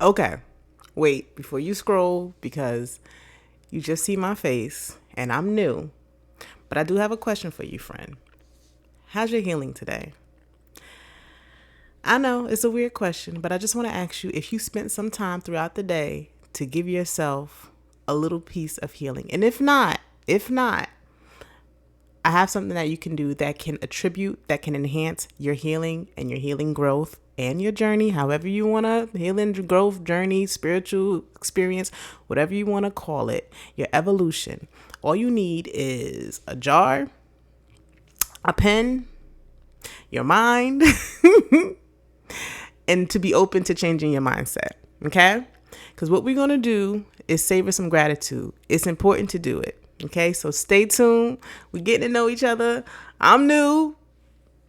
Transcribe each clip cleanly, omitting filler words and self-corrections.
Okay, wait before you scroll because you just see my face and I'm new. But I do have a question for you, friend. How's your healing today? I know it's a weird question, but I just want to ask you if you spent some time throughout the day to give yourself a little piece of healing. And if not, I have something that you can do that can enhance your healing and your healing growth and your journey, however you want to, healing growth journey, spiritual experience, whatever you want to call it, your evolution. All you need is a jar, a pen, your mind, and to be open to changing your mindset. Okay? Because what we're going to do is savor some gratitude. It's important to do it. Okay? So stay tuned. We're getting to know each other. I'm new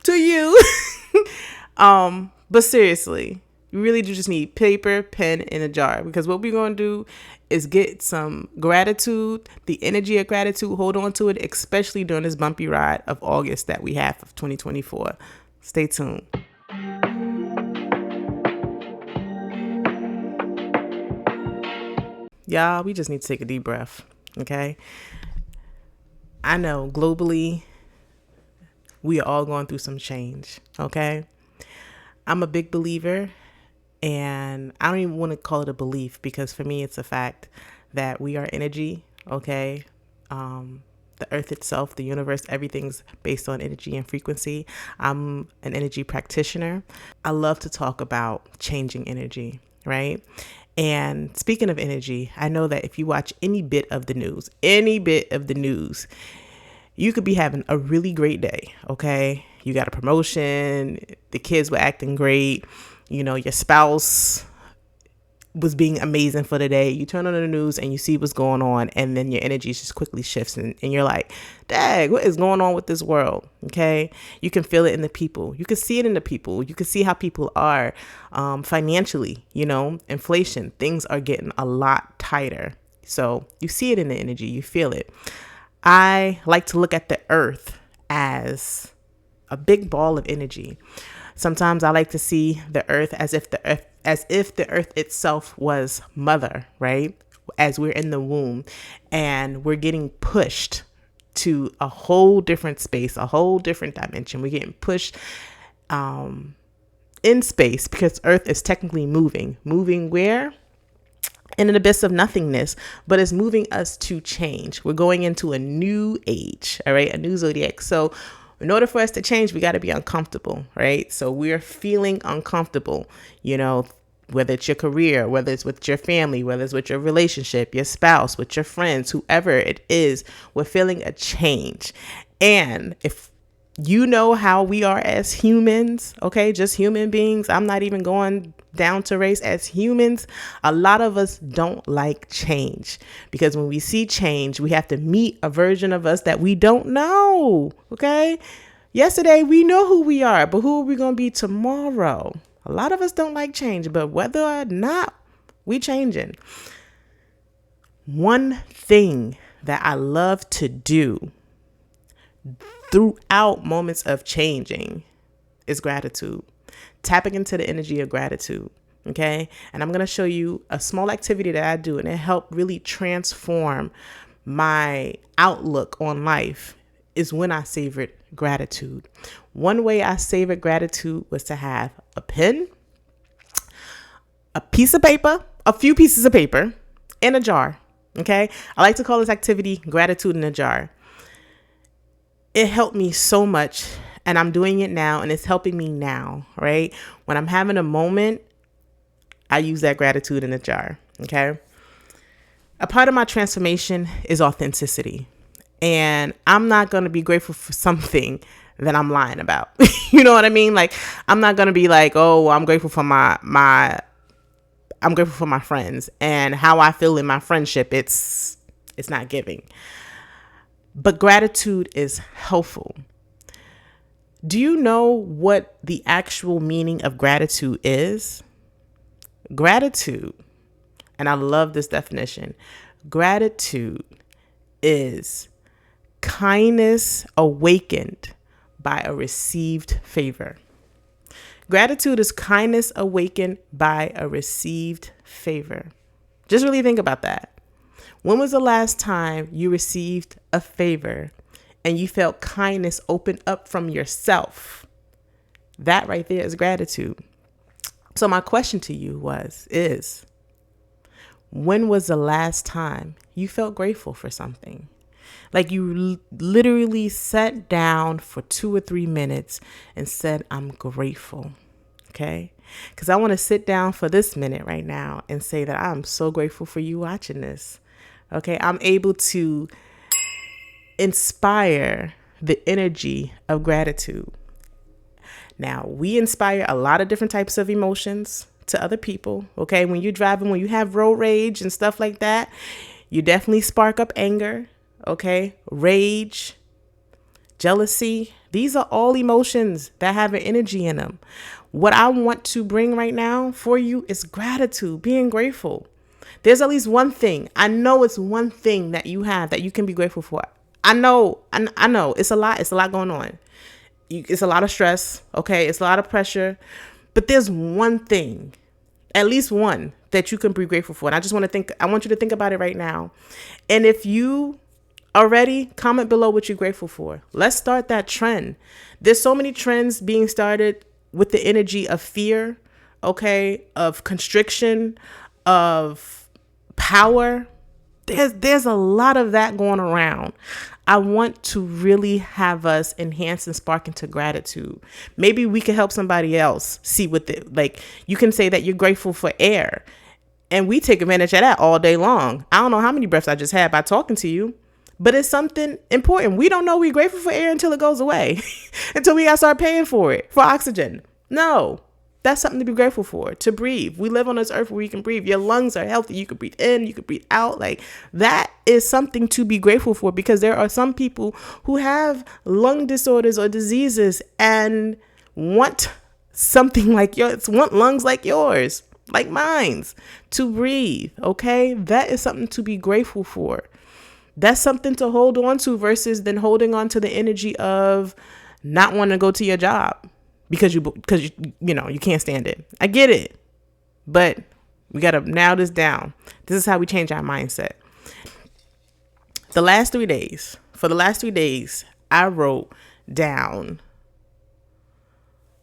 to you. But seriously, you really do just need paper, pen, and a jar. Because what we're going to do is get some gratitude, the energy of gratitude, hold on to it, especially during this bumpy ride of August that we have of 2024. Stay tuned. Y'all, we just need to take a deep breath, okay? I know globally, we are all going through some change, okay? I'm a big believer, and I don't even want to call it a belief because for me, it's a fact that we are energy, okay? The earth itself, the universe, everything's based on energy and frequency. I'm an energy practitioner. I love to talk about changing energy, right? And speaking of energy, I know that if you watch any bit of the news, you could be having a really great day, okay? You got a promotion, the kids were acting great, your spouse was being amazing for the day. You turn on the news and you see what's going on, and then your energy just quickly shifts and you're like, dang, what is going on with this world? Okay. You can feel it in the people. You can see it in the people. You can see how people are financially, inflation, things are getting a lot tighter. So you see it in the energy, you feel it. I like to look at the earth as a big ball of energy. Sometimes I like to see the earth as if the earth itself was mother, right? As we're in the womb and we're getting pushed to a whole different space, a whole different dimension. We're getting pushed in space because earth is technically moving where? In an abyss of nothingness, but it's moving us to change. We're going into a new age, all right? A new zodiac. So in order for us to change, we got to be uncomfortable, right? So we're feeling uncomfortable, whether it's your career, whether it's with your family, whether it's with your relationship, your spouse, with your friends, whoever it is, we're feeling a change. And if you know how we are as humans, okay, just human beings, I'm not even going down to race, as humans, a lot of us don't like change because when we see change, we have to meet a version of us that we don't know. Okay. Yesterday, we know who we are, but who are we going to be tomorrow? A lot of us don't like change, but whether or not we changing. One thing that I love to do throughout moments of changing is gratitude. Tapping into the energy of gratitude. Okay. And I'm going to show you a small activity that I do, and it helped really transform my outlook on life is when I savored gratitude. One way I savored gratitude was to have a pen, a piece of paper, a few pieces of paper, and a jar. Okay. I like to call this activity gratitude in a jar. It helped me so much. And I'm doing it now, and it's helping me now, right? When I'm having a moment, I use that gratitude in a jar, okay? A part of my transformation is authenticity. And I'm not going to be grateful for something that I'm lying about. You know what I mean? Like, I'm not going to be like, oh, I'm grateful for I'm grateful for my friends and how I feel in my friendship. It's not giving. But gratitude is helpful. Do you know what the actual meaning of gratitude is? Gratitude, and I love this definition, gratitude is kindness awakened by a received favor. Gratitude is kindness awakened by a received favor. Just really think about that. When was the last time you received a favor and you felt kindness open up from yourself? That right there is gratitude. So my question to you is, when was the last time you felt grateful for something? Like you literally sat down for 2 or 3 minutes and said, I'm grateful. Okay? Because I want to sit down for this minute right now and say that I'm so grateful for you watching this. Okay? I'm able to inspire the energy of gratitude. Now, we inspire a lot of different types of emotions to other people. Okay? When you're driving, when you have road rage and stuff like that, you definitely spark up anger. Okay? Rage, jealousy. These are all emotions that have an energy in them. What I want to bring right now for you is gratitude, being grateful. There's at least one thing. I know it's one thing that you have that you can be grateful for. I know it's a lot. It's a lot going on. It's a lot of stress. Okay. It's a lot of pressure, but there's one thing, at least one, that you can be grateful for. And I want you to think about it right now. And if you are ready, comment below what you're grateful for. Let's start that trend. There's so many trends being started with the energy of fear, okay, of constriction, of power. There's a lot of that going around. I want to really have us enhance and spark into gratitude. Maybe we can help somebody else see like you can say that you're grateful for air, and we take advantage of that all day long. I don't know how many breaths I just had by talking to you, but it's something important. We don't know we're grateful for air until it goes away, until we got to start paying for it, for oxygen. No, that's something to be grateful for, to breathe. We live on this earth where you can breathe. Your lungs are healthy. You can breathe in, you can breathe out. Like that is something to be grateful for, because there are some people who have lung disorders or diseases and want something like yours, want lungs like yours, like mine's, to breathe. Okay. That is something to be grateful for. That's something to hold on to versus then holding on to the energy of not wanting to go to your job because you can't stand it. I get it, but we got to narrow this down. This is how we change our mindset. For the last 3 days, I wrote down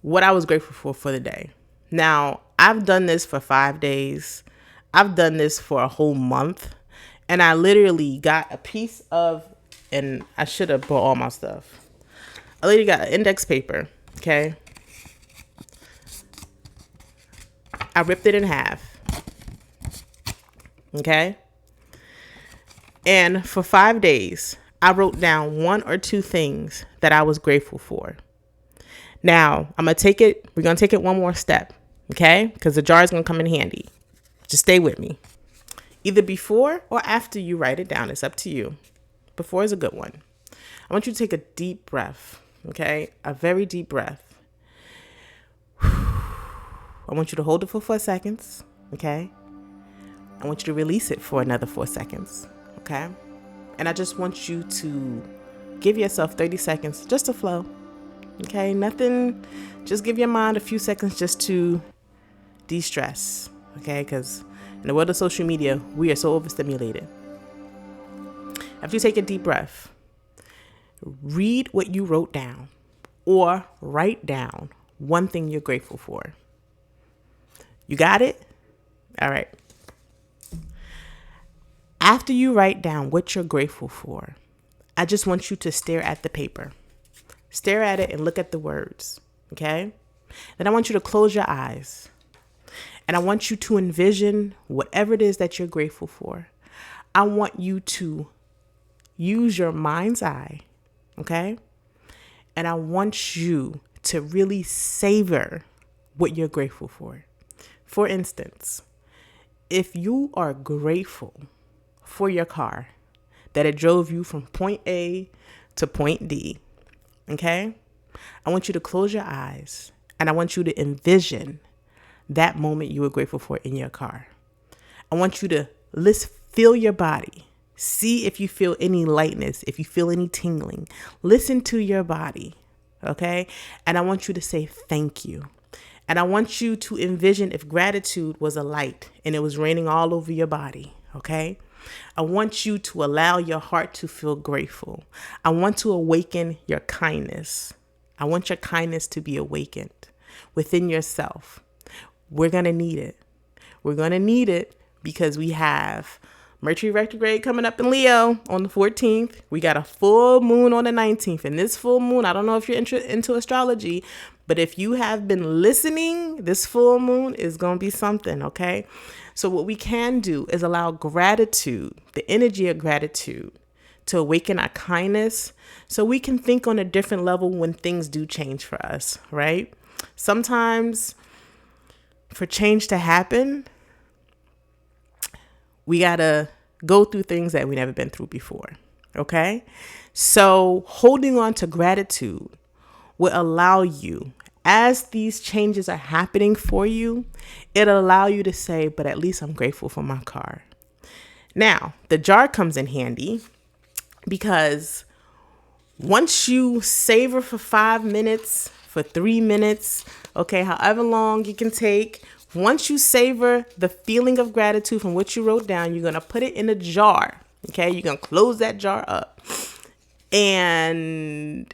what I was grateful for the day. Now, I've done this for 5 days. I've done this for a whole month. And I literally got a piece of, and I should have brought all my stuff. I literally got an index paper, okay? I ripped it in half, okay? And for 5 days, I wrote down 1 or 2 things that I was grateful for. Now, we're going to take it one more step, okay? Because the jar is going to come in handy. Just stay with me. Either before or after you write it down. It's up to you. Before is a good one. I want you to take a deep breath, okay? A very deep breath. I want you to hold it for 4 seconds, okay? I want you to release it for another 4 seconds, okay? And I just want you to give yourself 30 seconds just to flow, okay? Nothing, just give your mind a few seconds just to de-stress, okay? Because in the world of social media, we are so overstimulated. After you take a deep breath, read what you wrote down or write down one thing you're grateful for. You got it? All right. After you write down what you're grateful for, I just want you to stare at the paper. Stare at it and look at the words, okay? Then I want you to close your eyes. And I want you to envision whatever it is that you're grateful for. I want you to use your mind's eye, okay? And I want you to really savor what you're grateful for. For instance, if you are grateful for your car, that it drove you from point A to point D, okay? I want you to close your eyes and I want you to envision that moment you were grateful for in your car. I want you to feel your body. See if you feel any lightness, if you feel any tingling. Listen to your body, okay? And I want you to say thank you. And I want you to envision if gratitude was a light and it was raining all over your body, okay? I want you to allow your heart to feel grateful. I want to awaken your kindness. I want your kindness to be awakened within yourself. We're going to need it. We're going to need it because we have Mercury retrograde coming up in Leo on the 14th. We got a full moon on the 19th. And this full moon, I don't know if you're into astrology, but if you have been listening, this full moon is going to be something, okay? So what we can do is allow gratitude, the energy of gratitude, to awaken our kindness so we can think on a different level when things do change for us, right? Sometimes for change to happen, we got to go through things that we've never been through before, okay? So holding on to gratitude will allow you, as these changes are happening for you, it'll allow you to say, but at least I'm grateful for my car. Now, the jar comes in handy because once you savor for 5 minutes, for 3 minutes, okay, however long you can take, once you savor the feeling of gratitude from what you wrote down, you're going to put it in a jar, okay? You're going to close that jar up. And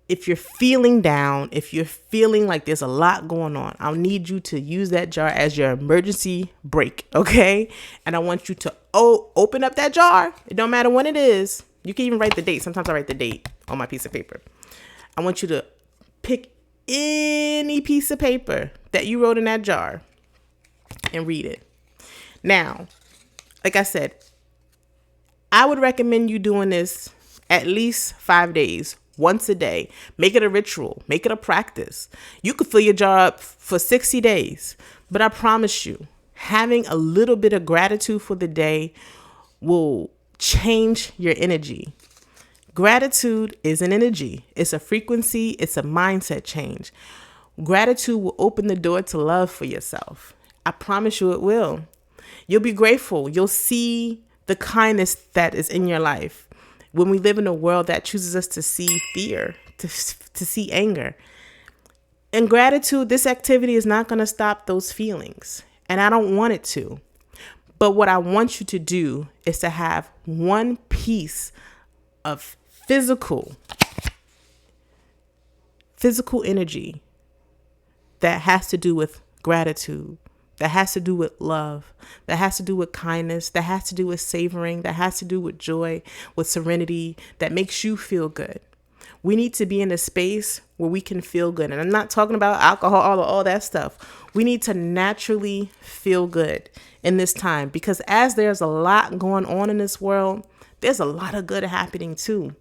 if you're feeling down, if you're feeling like there's a lot going on, I'll need you to use that jar as your emergency brake, okay? And I want you to open up that jar. It don't matter when it is. You can even write the date. Sometimes I write the date on my piece of paper. I want you to pick any piece of paper that you wrote in that jar and read it. Now, like I said, I would recommend you doing this at least 5 days, once a day. Make it a ritual. Make it a practice. You could fill your jar up for 60 days. But I promise you, having a little bit of gratitude for the day will change your energy. Gratitude is an energy. It's a frequency. It's a mindset change. Gratitude will open the door to love for yourself. I promise you it will. You'll be grateful. You'll see the kindness that is in your life. When we live in a world that chooses us to see fear, to see anger. And gratitude, this activity is not going to stop those feelings. And I don't want it to. But what I want you to do is to have one piece of physical energy that has to do with gratitude, that has to do with love, that has to do with kindness, that has to do with savoring, that has to do with joy, with serenity, that makes you feel good. We need to be in a space where we can feel good. And I'm not talking about alcohol or all that stuff. We need to naturally feel good in this time because as there's a lot going on in this world, there's a lot of good happening too.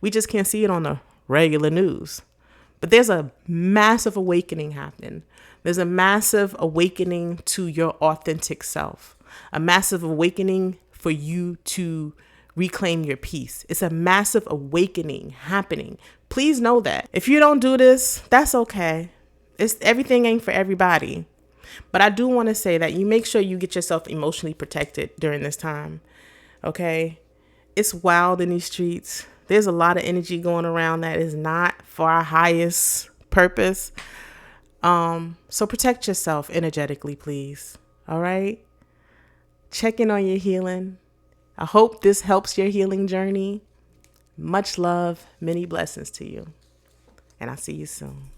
We just can't see it on the regular news. But there's a massive awakening happening. There's a massive awakening to your authentic self, a massive awakening for you to reclaim your peace. It's a massive awakening happening. Please know that. If you don't do this, that's okay. Everything ain't for everybody. But I do want to say that you make sure you get yourself emotionally protected during this time. Okay? It's wild in these streets. There's a lot of energy going around that is not for our highest purpose. So protect yourself energetically, please. All right. Check in on your healing. I hope this helps your healing journey. Much love, many blessings to you. And I'll see you soon.